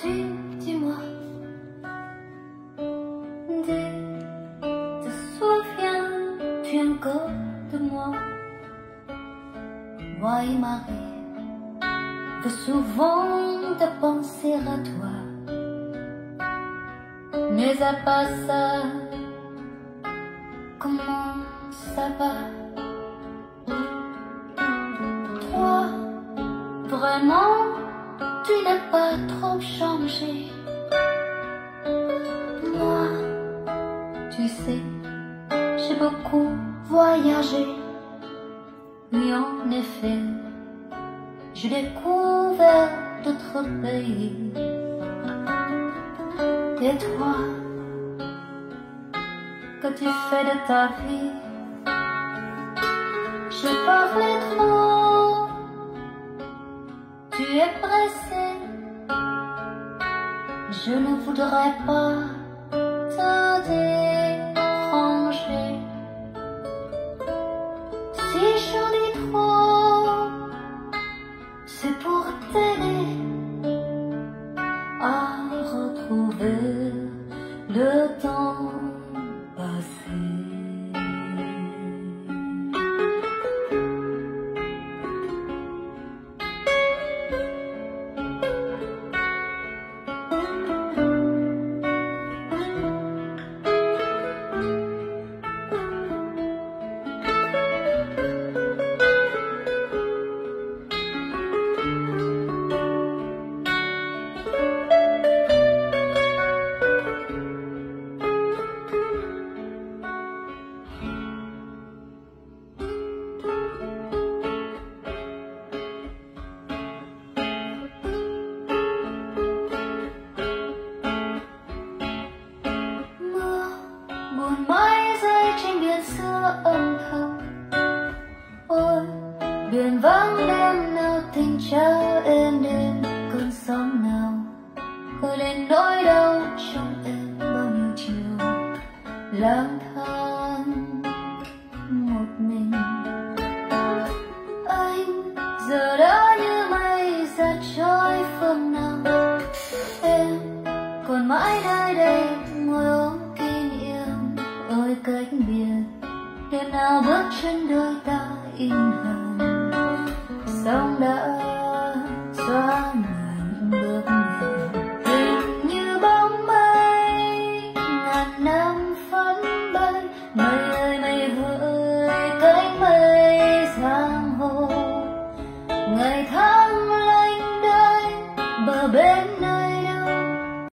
tu, dis-moi, te souviens-tu encore de moi? Moi, il m'arrive de souvent de penser à toi, mais à part ça, comment ça va? Toi, vraiment, tu n'as pas trop changé. Moi, tu sais, j'ai beaucoup voyagé. Oui, en effet, j'ai découvert d'autres pays. Et toi, que tu fais de ta vie? Je parlais trop, tu es pressé. Je ne voudrais pas te déranger. Si j'en dis trop, c'est pour t'aider à retrouver le temps passé. Buồn mãi rơi trên biển xưa âm thầm. Ôi biển vắng đêm nào tình cha êm đêm, cơn sóng nào khơi lên nỗi đau trong em bao nhiêu chiều lang thang một mình. Anh giờ đã như mây ra trôi phương nào, em còn mãi nơi đây ngồi ôm ôi cách biệt. Đêm nào bước chân đôi ta in hờn, sóng đã xóa ngàn bước nhẹ. Hình như bóng mây ngàn năm phấn bay, mây